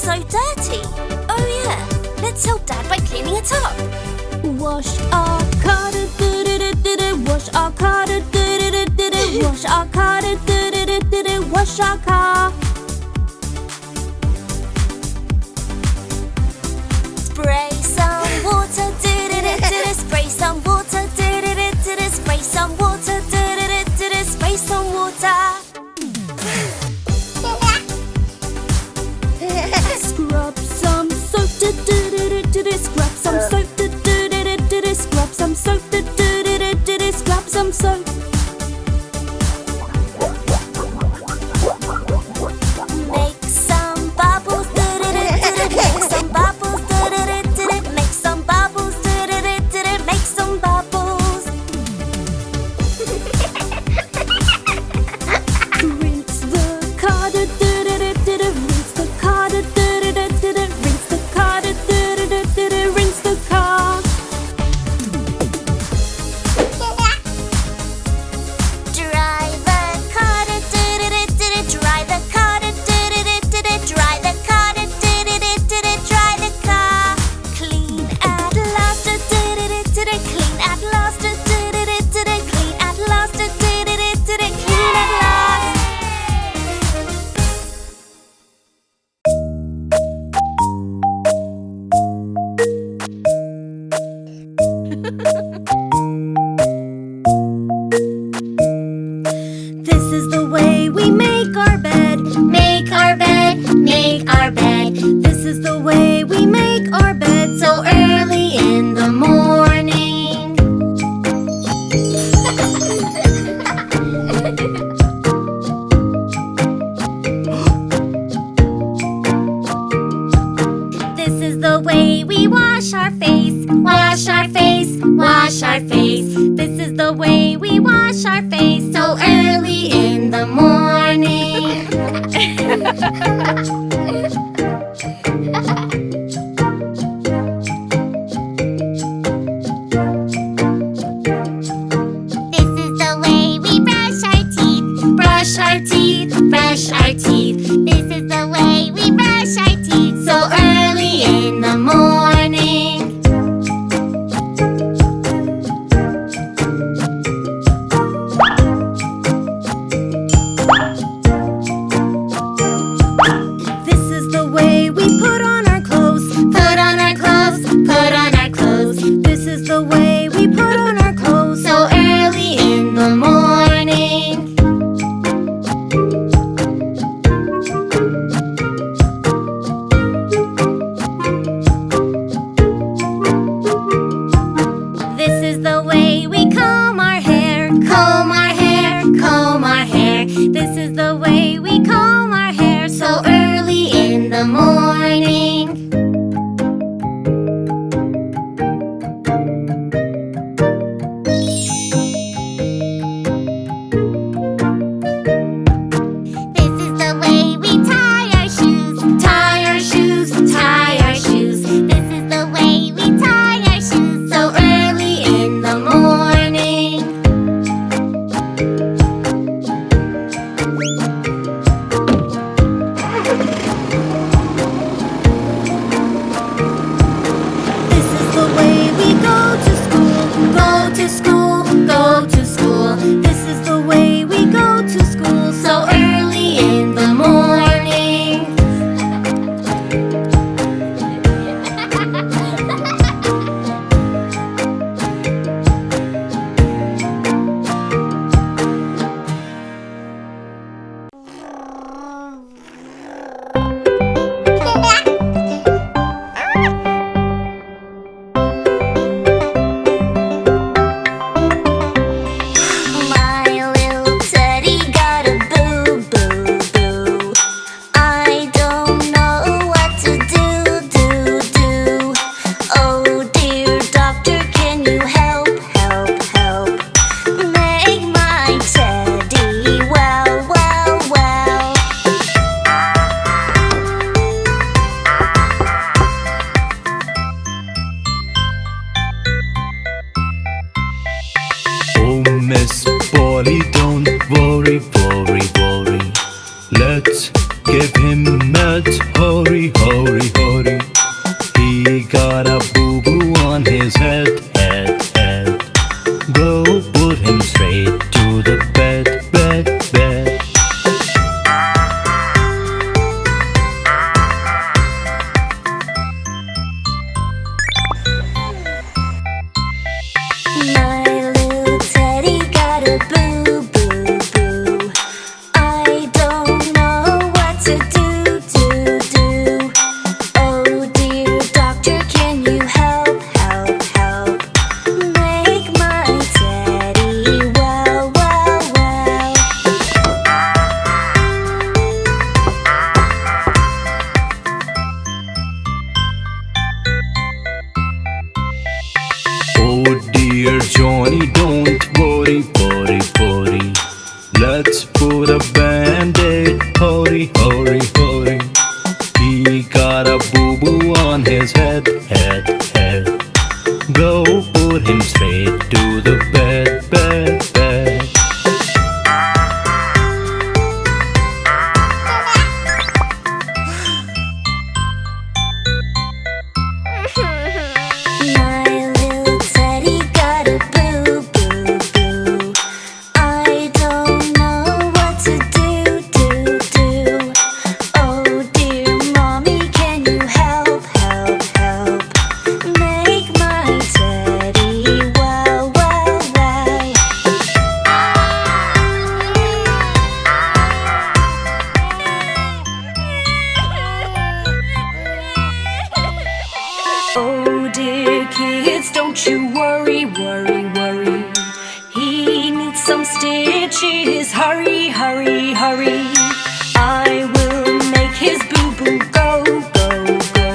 so dirty. Oh yeah, let's help Dad by cleaning it up. Wash our car, wash our car, wash our car, wash our car. Spray some water, spray some water, spray some water, spray some water. Scrub some soap, scrub some soap, scrub some soap, scrub some soap. Make some bubbles, make some bubbles, make some bubbles, make some bubbles. Rinse the car, rinse the car, rinse the car, rinse the car. Dry the car, dry the car, dry the car, dry the car. Clean at last, clean at last, clean at last, clean at last. This is the way we make our bed. Make our bed, make our bed. This is the way we make our bed so early in the morning. This is the way we wash our face. Wash our face, wash our face. This is the way we wash our face so early in the morning. This is the way we brush our teeth. Brush our teeth, brush our teeth. This is the way we brush our teeth so early in the morning. This is the way we put on our clothes. Put on our clothes, put on our clothes. This is the way we put on our clothes so early in the morning. This is the way we comb our hair. Comb our hair, comb our hair. This is the way we comb our hair so early in the morning. This is the way we tie our shoes. Tie our shoes, tie our shoes. This is the way we tie our shoes so early in the morning. This is the way we go to school. Go to school, go to school. This is the way we go to school so early in the morning. My little teddy got a boo-boo-boo. I don't know what to do. Oh dear doctor, can you help? Make my teddy well. Oh, Miss Polly, don't worry. Let's give him meds, hurry. dear Johnny, don't worry, worry, worry. Let's put a band-aid. Hurry, hurry, hurry. He got a boo-boo on his head, head, head. Go put him straight to the bed, bed, bed. My little teddy got a boo, boo, boo. I don't know what to do, do, do. Oh dear mommy, can you help, help, help? Make my teddy well, well, well. Oh dear kids, don't you worry, worry, worry. He needs some stitches. Hurry, hurry, hurry. I will make his boo-boo go, go, go.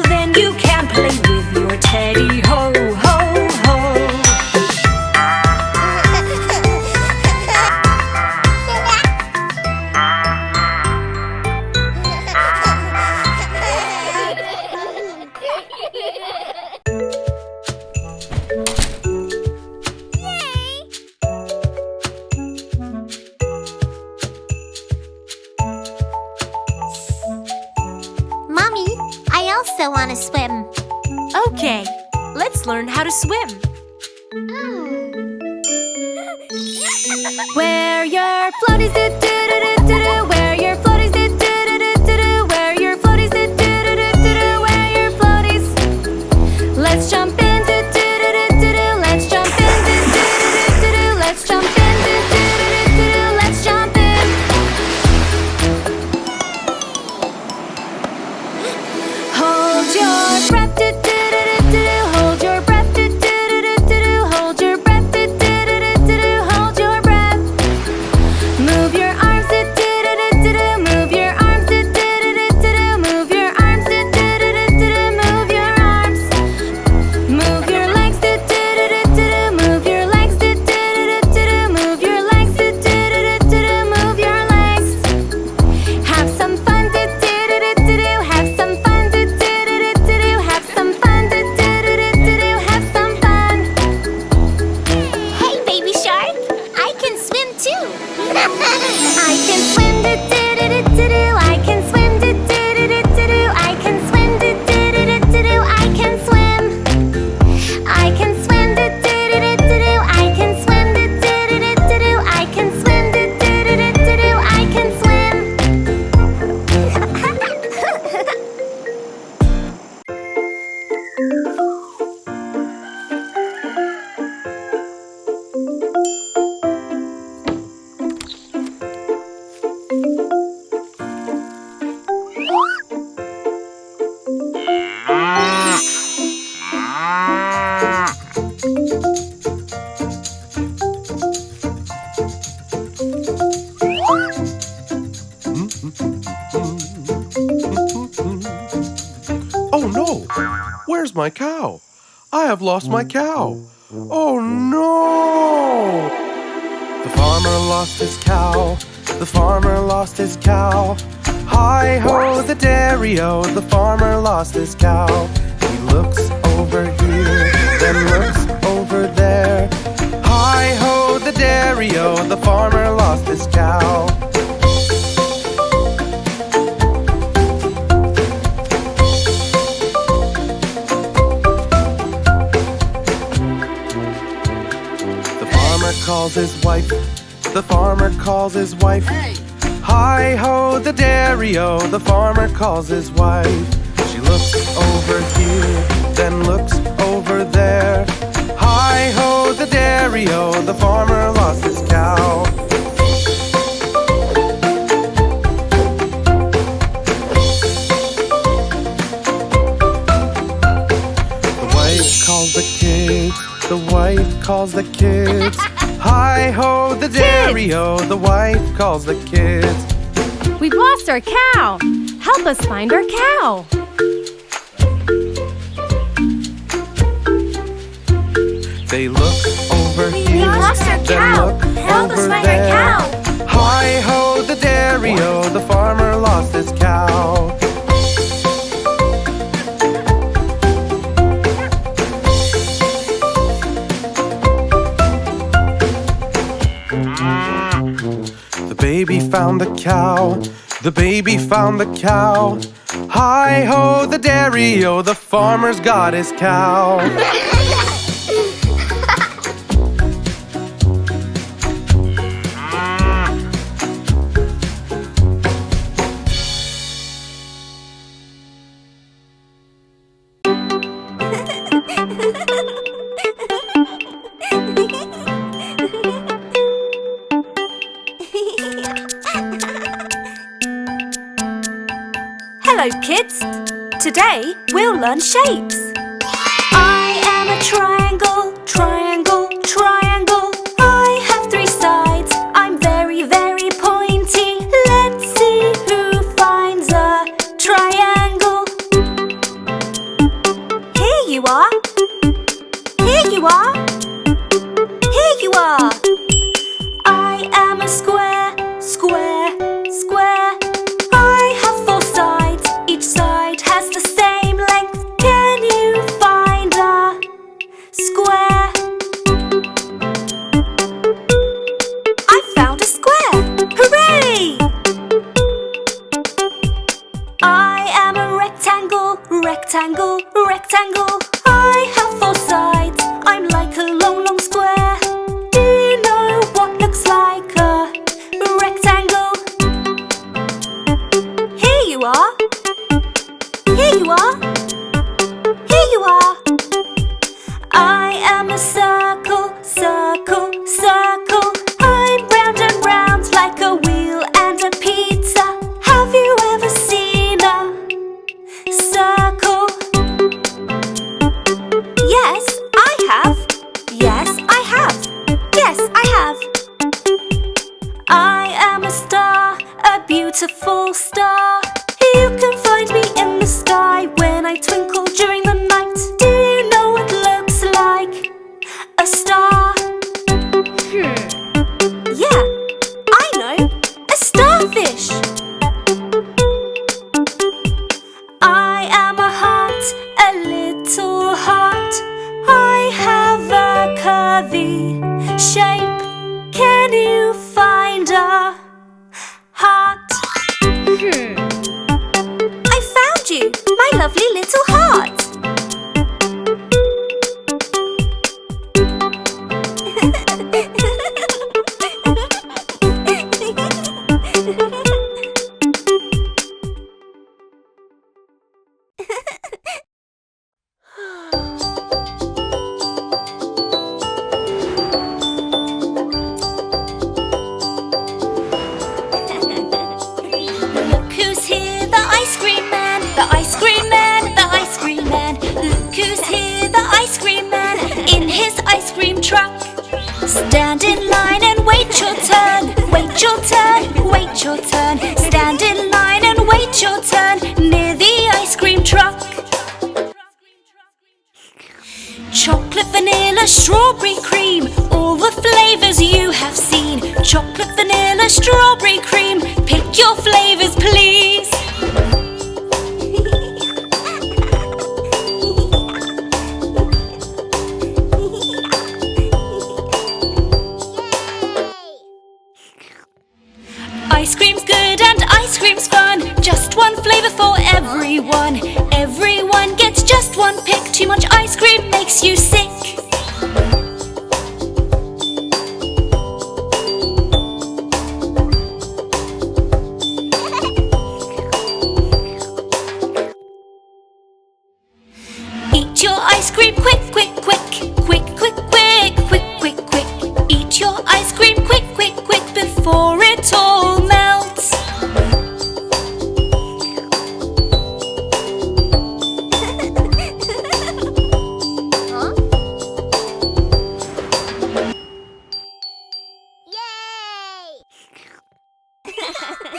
Then you can play with your teddy. Ho, ho, ho. Mommy, I also want to swim. Okay, let's learn how to swim. Where your floaties do do do do do do. Where your floaties do do do do do do. Where your floaties do do do do do do. Where your floaties. Let's jump in do do do do do do. Let's jump in do do do do do. Let's jump in do do do do do. Let's jump in. Hold your breath do do do do do. Hold your breath do do do do do. Hold your breath do do do do do. Hold your breath. Move your arms do do do do do. Move your arms do do do do do. Move your arms do do do do do. Move your arms. Move your legs do do do do do. Move your legs do do do do do. Move your legs do do do do do. Move your legs. Have some fun do do do do do. Have some fun do do do do do. Have some fun do do do do do. Have some fun. Hey, baby shark, I can swim too. I can swim do do do do do. I can swim do do do do do. I can swim do do do do do. I can swim. I can swim do do do do do. I can swim do do do do do. I can swim do do do do do. I can swim. Oh no! Where's my cow? I have lost my cow. Oh no! The farmer lost his cow. The farmer lost his cow. Hi ho, the dairy-o, the farmer lost his cow. He looks over here, then looks over there. Hi ho, the dairy-o, the farmer lost his cow. The farmer calls his wife. The farmer calls his wife. Hi ho, the dairy-o, the farmer calls his wife. She looks over here, then looks over there. Hi ho, the dairy-o, the farmer lost his cow. The wife calls the kids. The wife calls the kids. Hi ho, the dairy-o, the wife calls the kids. We've lost our cow. Help us find our cow. They look over here, lost our then cow. look Help us over find our there. cow. Hi-ho, the dairy-o, the farmer lost his cow. The baby found the cow. The baby found the cow. Hi-ho, the dairy-o, the farmer's got his cow. Hello kids! Today we'll learn shapes. I am a triangle, triangle, triangle. I have 3 sides, I'm very, very pointy. Let's see who finds a triangle. Here you are. Here you are. Here you are. I am a square, square, square. I have 4 sides, each side has the same length. Can you find a square? I found a square! Hooray! I am a rectangle, rectangle, rectangle. I have 4 sides, I'm like a long, long square. Do you know what looks like a rectangle? Here you are. Here you are. Here you are. I am a circle, circle, circle. I'm round and round like a wheel and a pizza. Have you ever seen a circle? Yes, I have. Yes, I have. Yes, I have. I am a star, a beautiful star. You can find me in the sky when I twinkle during the night. Do you know what looks like a star? Yeah, I know. A starfish. I am a heart, a little heart. I have a curvy shape. Can you find a heart? I found you, my lovely little heart. Look who's here, the ice cream man, the ice cream man, the ice cream man. Look who's here, the ice cream man, in his ice cream truck. Stand in line and wait your turn, wait your turn, wait your turn. Stand in line and wait your turn near the ice cream truck. Chocolate, vanilla, strawberry cream, all the flavors you have seen. Chocolate, vanilla, strawberry cream, pick your flavors please. Ice cream's good and ice cream's fun. Just one flavor for everyone. Everyone gets just one pick. Too much ice cream makes you sick.